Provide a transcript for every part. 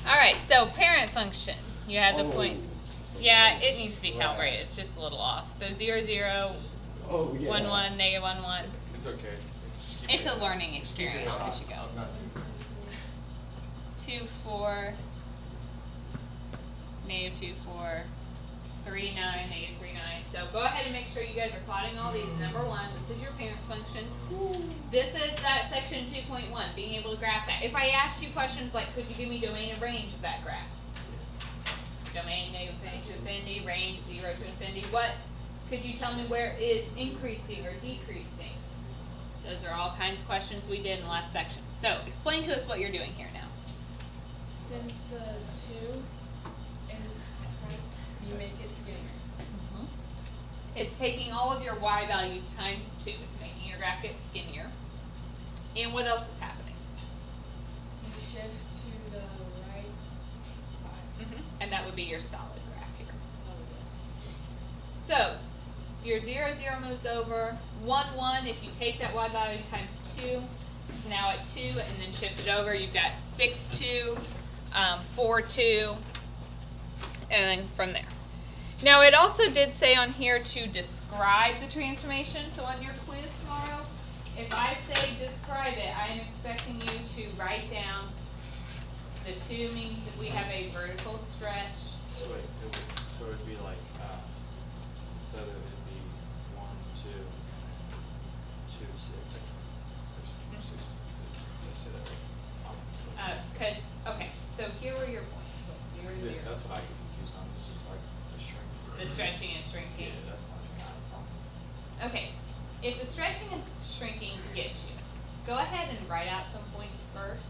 Alright, so parent function. You have the points. So Yeah, it needs to be calibrated. It's just a little off. So 0, 0, Oh, yeah. 1, 1, negative 1, 1. It's okay. It's a learning experience as you go. 2, 4, negative 2, 4, 3, 9, negative 3, 9. So go ahead and make sure you guys are plotting all these. Number 1, this is your parent function. This is that section 2.1, being able to graph that. If I asked you questions like, could you give me domain and range of that graph? Domain, negative infinity to infinity, range, 0 to infinity. What could you tell me where it is increasing or decreasing? Those are all kinds of questions we did in the last section. So explain to us what you're doing here now. Since the 2 is front, you make it skinnier. It's taking all of your y values times 2. It's making your graph get skinnier. And what else is happening? You shift to the right 5. And that would be your solid graph here. So your 0, 0 moves over. 1, 1, if you take that y value times 2, it's now at 2, and then shift it over. You've got 6, 2, 4, 2, and then from there. Now it also did say on here to describe the transformation. So on your quiz tomorrow, if I say describe it, I am expecting you to write down the 2 means that we have a vertical stretch. So wait, so it'd be like, so that it'd be 1, 2, 2, 6. Let's say that. Because, okay, so here were your points. Here were your That's what I get confused on. It's just like the shrinking. the stretching and shrinking. Yeah, that's not even out of problem. Okay, if the stretching and shrinking gets you, go ahead and write out some points first.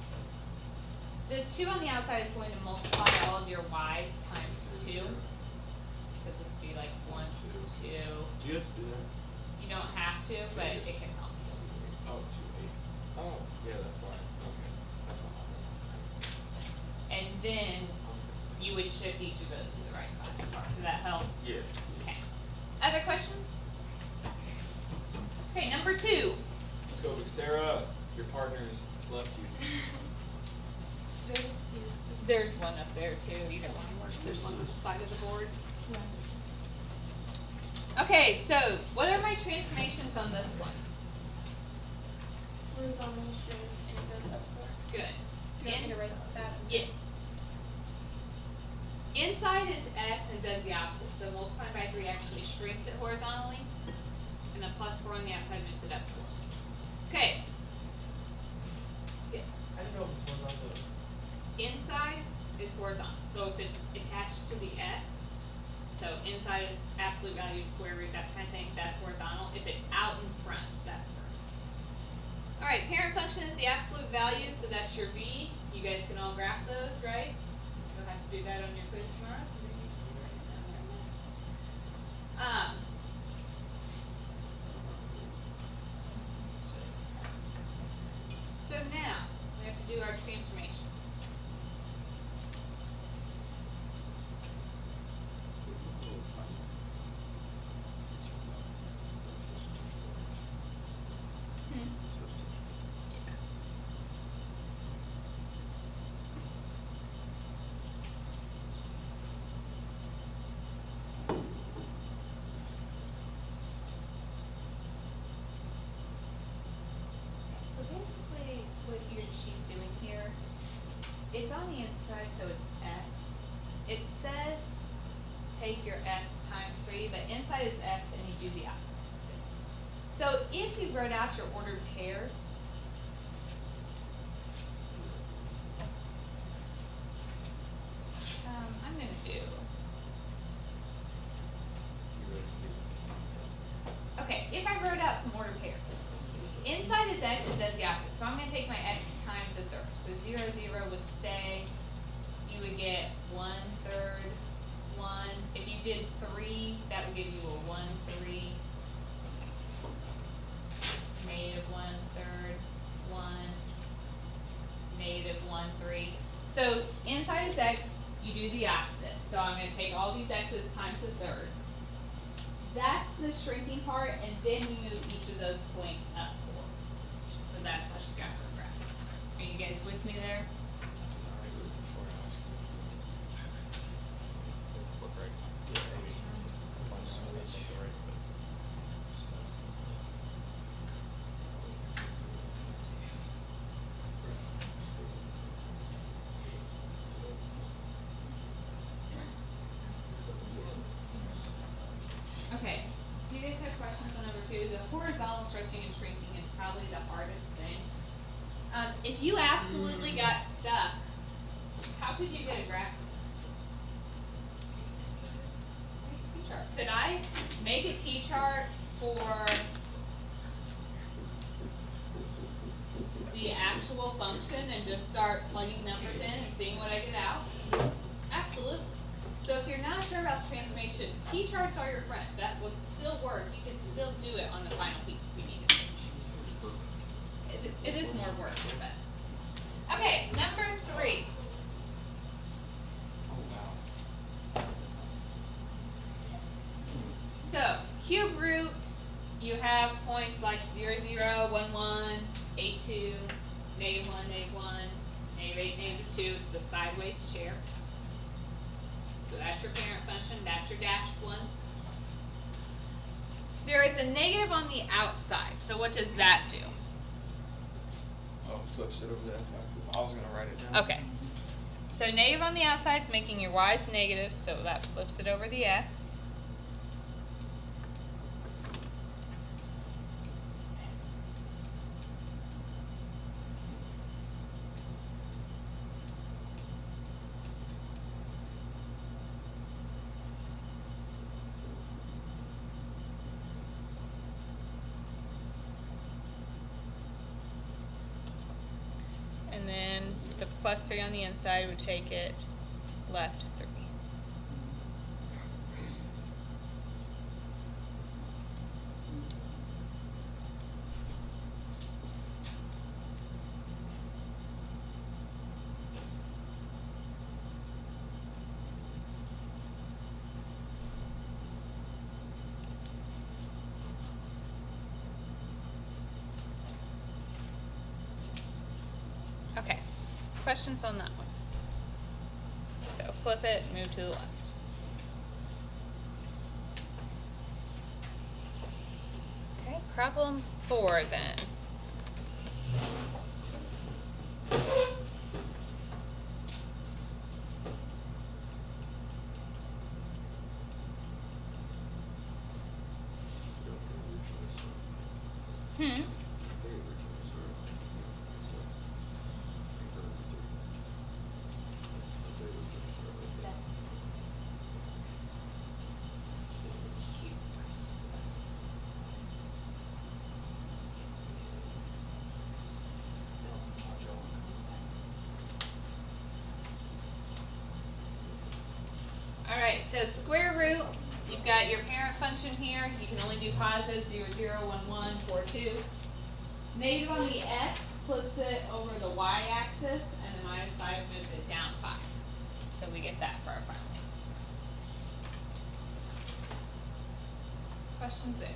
This 2 on the outside is going to multiply all of your y's times 2. So this would be like 1, 2. Do you have to do that? You don't have to, but it can help you. Oh, 2, 8. Oh, yeah, that's why. Okay, that's why. And then you would shift each of those to the right side. Does that help? Yeah. Okay. Other questions? Okay, number 2. Let's go, Sarah. Your partner's left you. There's one up there too. Either one works. There's one on the side of the board. Okay, so what are my transformations on this one? Horizontal straight and it goes upward. Good. Do you want me to write that? Yeah. Inside is x and does the opposite. So multiplying by 3 actually shrinks it horizontally. And then plus 4 on the outside moves it upward. Okay. Yes. I don't know if this was on the. Inside is horizontal. So if it's attached to the x, so inside is absolute value, square root, that kind of thing, that's horizontal. If it's out in front, that's vertical. All right, parent function is the absolute value, so that's your v. You guys can all graph those, right? You'll have to do that on your quiz tomorrow. So then you can write it down there. So now we have to do our transformations. So basically what she's doing here, it's on the inside, so it's x. It says take your x times 3, but inside is x and you do the opposite. So if you wrote out your ordered pairs, I'm going to do, okay, if I wrote out some ordered pairs, inside is x and does the opposite. So I'm going to take my x times a third. So 0, 0 would stay. You would get 1/3, 1. If you did 3, that would give you a 1, 3. Negative 1/3, 1. Negative 1, 3. So inside is x, you do the opposite. So I'm going to take all these x's times a third. That's the shrinking part, and then you move each of those points up 4. So that's how she got her graph. Are you guys with me there? Before I ask you horizontal stretching and shrinking is probably the hardest thing. If you absolutely got stuck, how could you get a graph from this? T-chart. Could I make a T-chart for the actual function and just start plugging numbers in and seeing what I get out? Absolutely. So if you're not sure about the transformation, T-charts are your friend. That would still work. You can still do it on the final piece if you needed to. It is more work, but. Okay, number 3. So, cube root, you have points like 0, 0, 1, 1, 8, 2, negative 1, negative 1, negative 8, negative 2. It's the sideways chair. So that's your parent function, that's your dashed one. There is a negative on the outside, so what does that do? Oh, flips it over the x-axis. I was gonna write it down. Okay. So negative on the outside is making your y's negative, so that flips it over the x. And then the plus 3 on the inside would take it left 3. Okay, questions on that one? So flip it, move to the left. Okay, problem 4 then. Hmm? Alright, so square root, you've got your parent function here. You can only do positive, 0, 0, 1, 1, 4, 2. Negative on the x flips it over the y-axis, and the minus 5 moves it down 5. So we get that for our final answer. Questions there?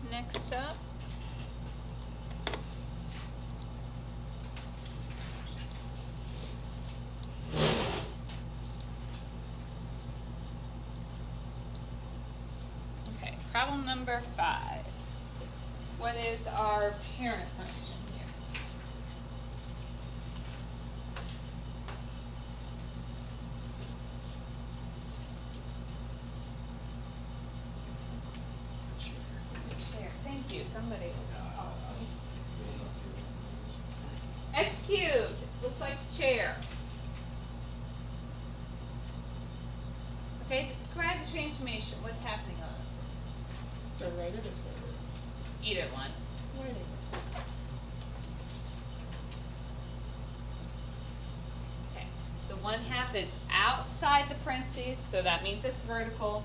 Next up, okay, problem number 5. What is our parent function here? Thank you, somebody. X cubed, looks like a chair. Okay, describe the transformation. What's happening on this one? The right or the center? Either one. Right. Okay, the 1/2 is outside the parentheses, so that means it's vertical.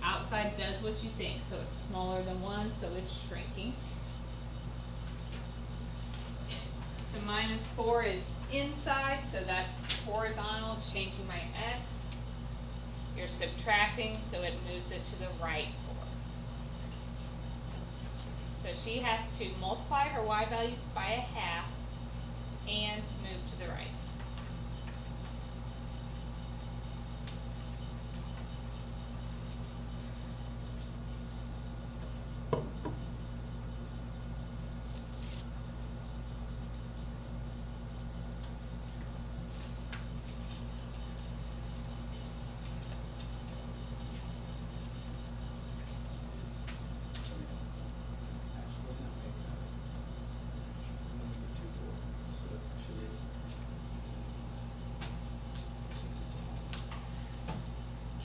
Outside does what you think, so it's smaller than 1, so it's shrinking. So minus 4 is inside, so that's horizontal, changing my x. You're subtracting, so it moves it to the right 4. So she has to multiply her y values by a half and move to the right.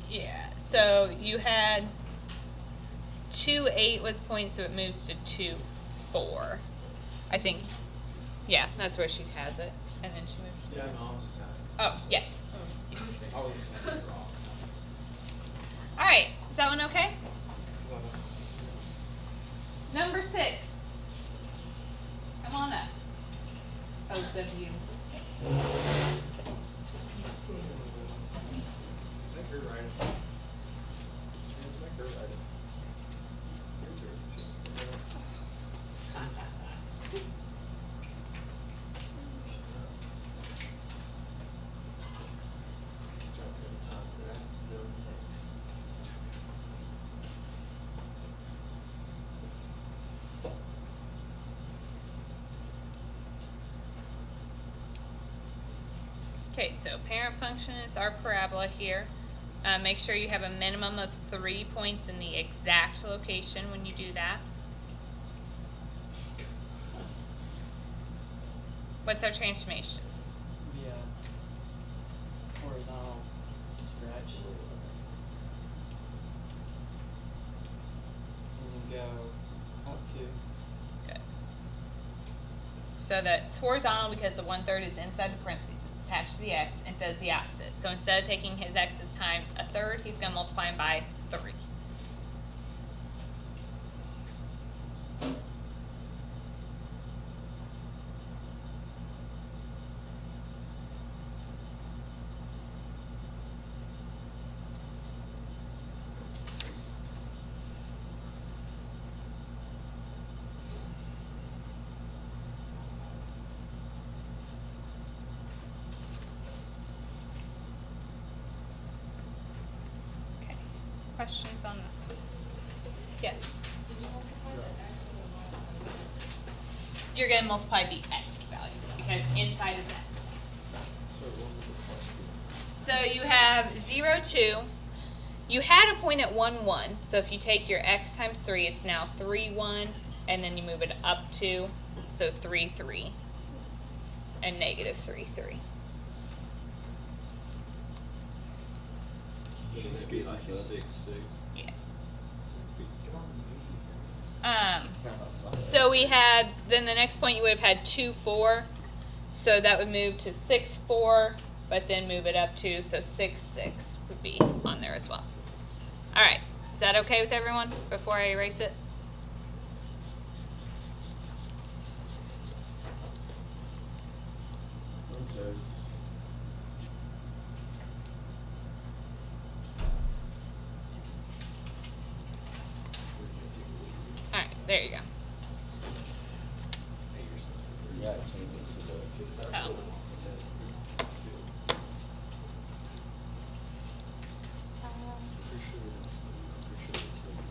Yeah, so you had 2, 8 was point, so it moves to 2, 4. I think, yeah, that's where she has it. And then she moves. Yeah, no, I was just asking. Oh, yes. Yes. I wasn't saying it wrong. Alright, is that one okay? Number 6. Come on up. Both of you. Make her write it. Make her write it. Your turn. Okay, so parent function is our parabola here. Make sure you have a minimum of 3 points in the exact location when you do that. What's our transformation? The horizontal stretch. And then go up to. Good. So that's horizontal because the 1/3 is inside the parentheses. It's attached to the x and does the opposite. So instead of taking his x's times 1/3, he's going to multiply them by 3. Okay. Questions on this one? Yes? Did you multiply the x with a y? You're going to multiply the x values because inside is x. So what was the question? So you have 0, 2. You had a point at 1, 1. So if you take your x times 3, it's now 3, 1. And then you move it up 2. So 3, 3. And negative 3, 3. Just get like a 6, 6. Yeah. Come on. So we had, then the next point you would have had 2, 4. So that would move to 6, 4. But then move it up 2. So 6, 6 would be on there as well. Alright. Is that okay with everyone before I erase it? Okay. Alright, there you go. Yeah, change it to the. Oh.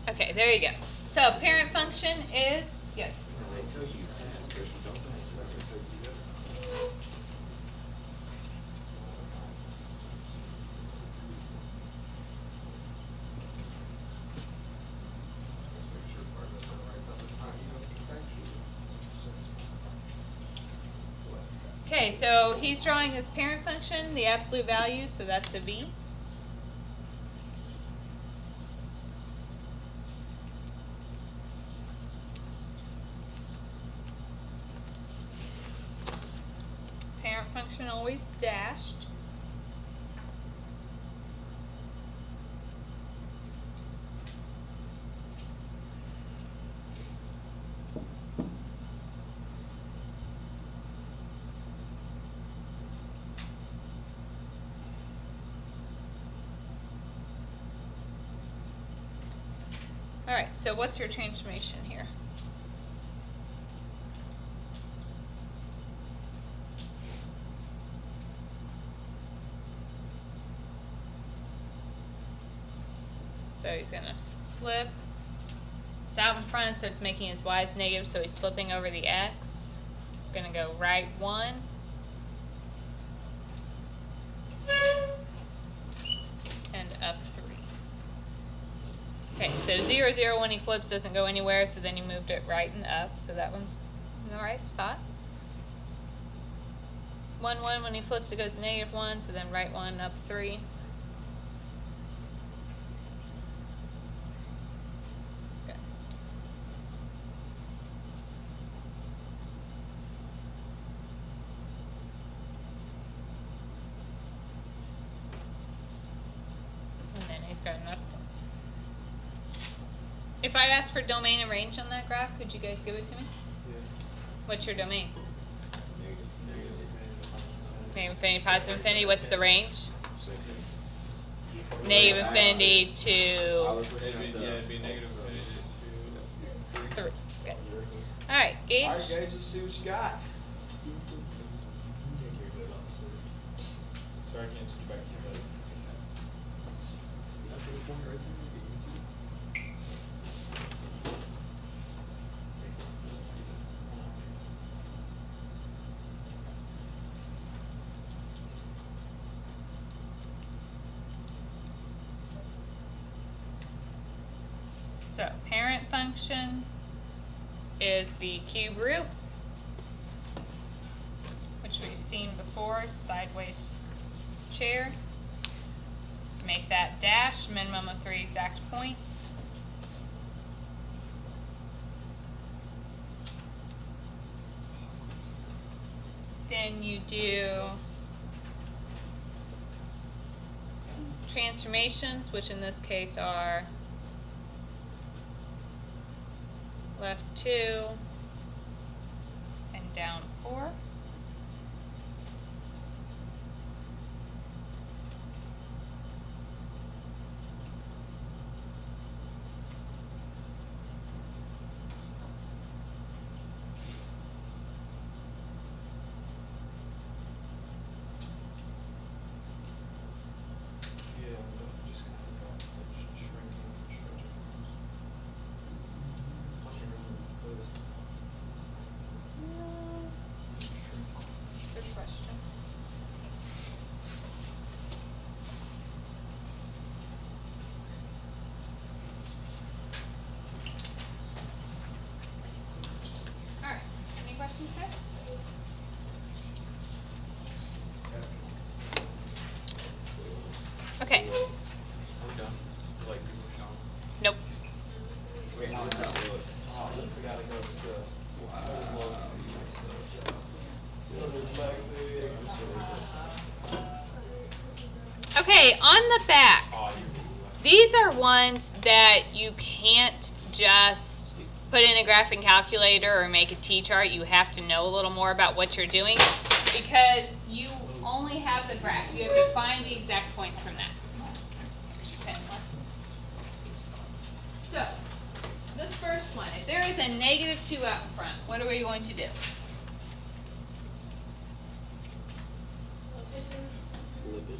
Okay, there you go. So parent function is, yes. They tell you you can, but you don't think it's right, they tell you you gotta. Okay, so he's drawing his parent function, the absolute value, so that's a b. Parent function always dashed. Alright, so what's your transformation here? So he's gonna flip. It's out in front, so it's making his y's negative, so he's flipping over the x. Gonna go right 1. And up 3. Okay, so 0, 0 when he flips doesn't go anywhere, so then he moved it right and up, so that one's in the right spot. 1, 1 when he flips it goes to -1, so then right 1, up 3. Good. And then he's got enough points. If I asked for domain and range on that graph, could you guys give it to me? Yeah. What's your domain? Negative. Negative infinity, positive infinity. What's the range? Second. Negative infinity to It'd be negative infinity 3. Good. Alright, Gage. Alright guys, let's see what you got. Sorry, I can't see back to you guys. So, parent function is the cube root, which we've seen before, sideways chair. Make that dash, minimum of 3 exact points. Then you do transformations, which in this case are left 2 and down 4. Yeah, just kind of shrinking and stretching. Good question. Alright, any questions there? Okay. I'm done. It's like people showing. Nope. Wait, how did that look? Oh, this has gotta go still. Wow. So there's Lexi. Okay, on the back. Oh, These are ones that you can't just put in a graphing calculator or make a T-chart. You have to know a little more about what you're doing because you only have the graph. You have to find the exact points from that. So, the first one, if there is a -2 out in front, what are we going to do? Flip it.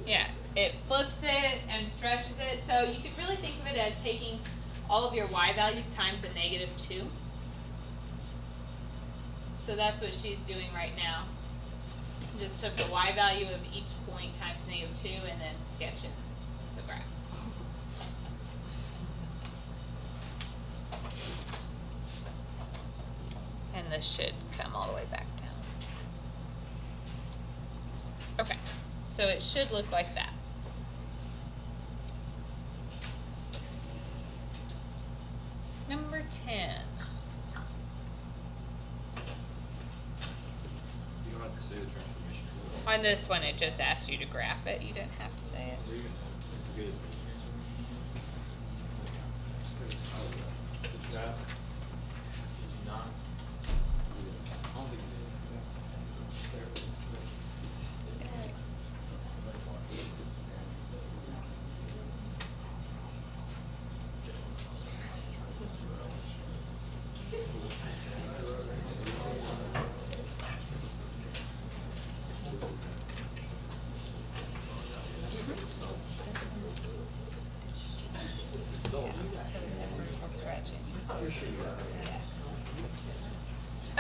Yeah, it flips it and stretches it. So you could really think of it as taking all of your y values times a -2. So that's what she's doing right now. Just took the y value of each point times -2 and then sketching the graph. And this should come all the way back down. Okay, so it should look like that. Number 10. You don't have to say the transformation. On this one, it just asked you to graph it. You didn't have to say it. So you can have it's good. Did you ask? Did you not? I don't think you did. You're sure you got it.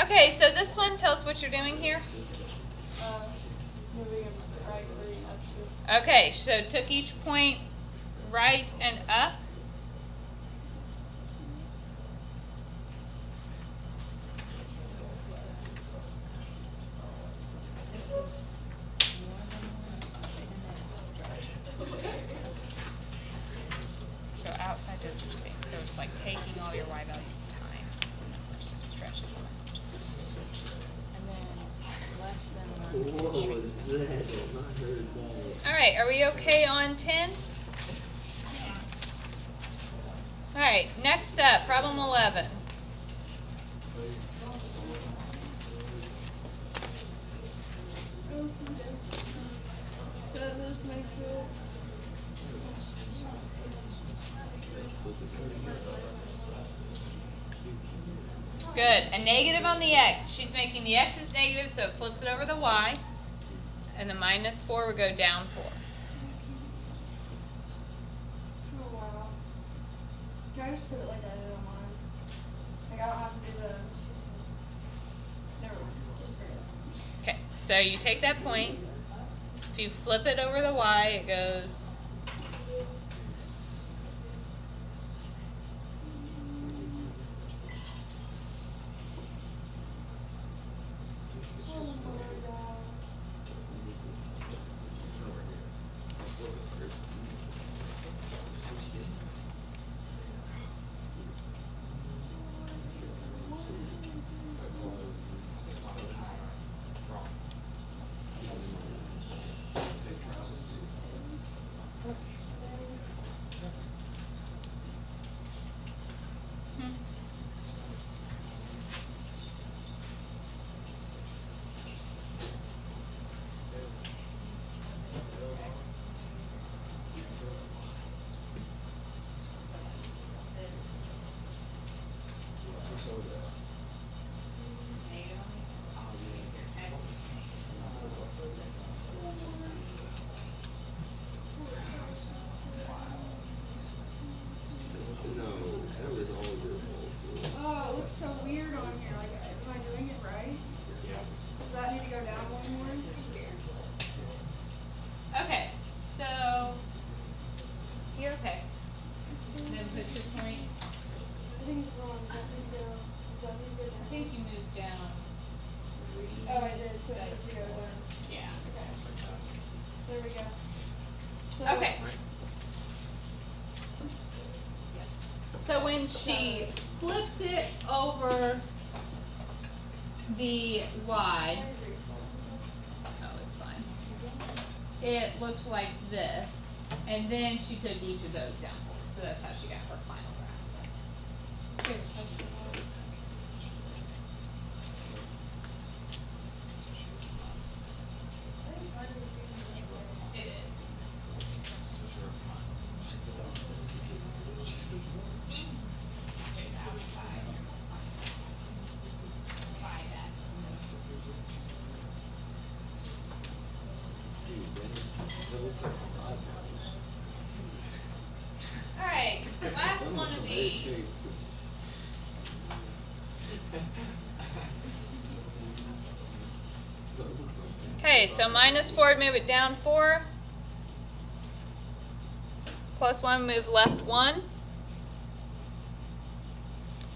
Okay, so this one, tell us what you're doing here. Moving them right, 3, up 2. Okay, so took each point right and up. So outside does which thing? So it's like taking all your y values times the number, so it stretches them out. And then less than 1. What was that? I heard that. All right, are we okay on 10? All right, next up, problem 11. So this makes it. Good. A negative on the x. She's making the x is negative, so it flips it over the y. And the minus 4 would go down 4. Oh wow. Can I just put it like that on mine? Like I don't have to do the never mind. Just forget it. Okay, so you take that point. If you flip it over the y, it goes. Oh my god. Hmm. No, that was all your fault. Oh, it looks so weird on here. Like, am I doing it right? Yeah. Does that need to go down one more? Okay, so you're okay. And then put your point. I think it's wrong. Does that need to go? Does that need to go down? I think you moved down. Oh, I did. So it needs to go down. Yeah. Okay. There we go. So, Okay. So when she flipped it over the y, oh, it's fine. It looked like this, and then she took each of those down forward. So that's how she got her final graph. Here, touch the wall. I think it's hard to see from this way. It is. It's outside. By that. That looks like some odd All right, last one of these. Okay, so minus 4 would move it down 4. Plus 1 move left 1.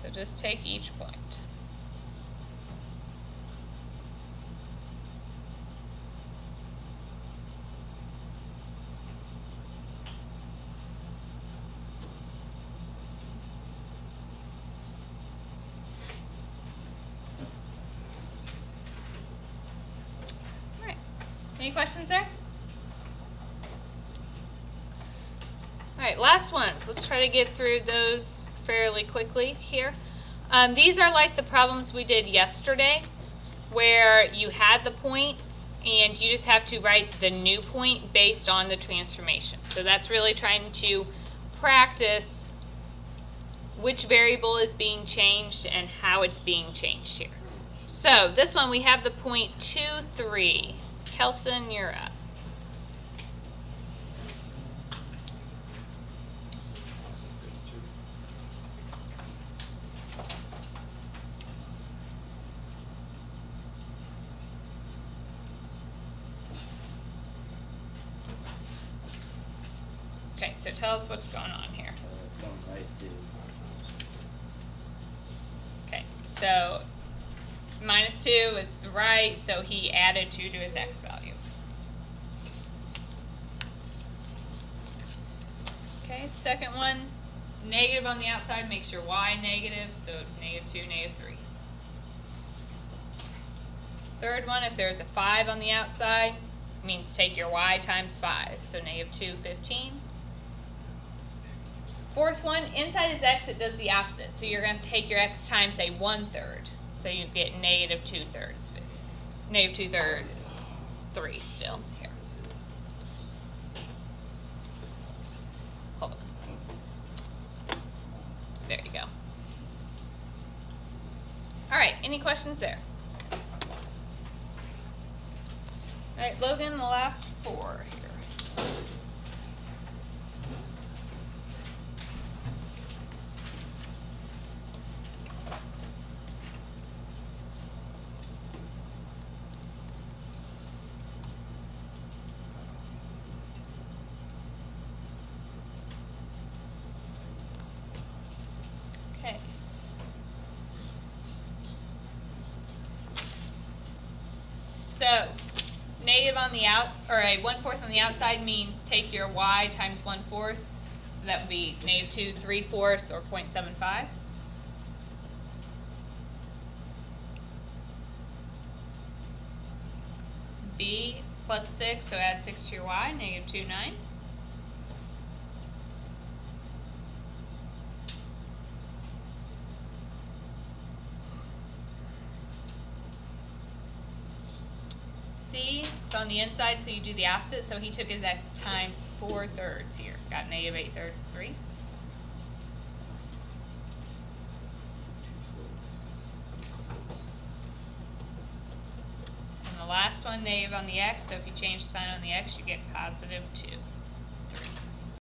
So just take each point. All right. Any questions there? All right, last ones. Let's try to get through those fairly quickly here. These are like the problems we did yesterday, where you had the points and you just have to write the new point based on the transformation. So that's really trying to practice which variable is being changed and how it's being changed here. So this one we have the point 2, 3. Kelson, you're up. Okay, so tell us what's going on here. It's going right to. Okay, so minus 2 is the right, so he added 2 to his x value. Okay, second one, negative on the outside makes your y negative, so -2, -3. Third one, if there's a 5 on the outside, means take your y times 5, so -2, 15. Fourth one, inside his x it does the opposite, so you're going to take your x times a 1/3, so you get -2/3. -2/3, 3 still here. Hold on. There you go. Alright, any questions there? Alright, Logan, the last 4 here. Okay. So, negative on the outs, or a 1/4 on the outside means take your y times 1/4. So that would be -2 3/4 or 0.75. B plus 6, so add 6 to your y, -2 9. C, it's on the inside, so you do the opposite. So he took his x times 4/3 here. Got -8/3, 3. And the last one, negative on the x, so if you change the sign on the x, you get +2.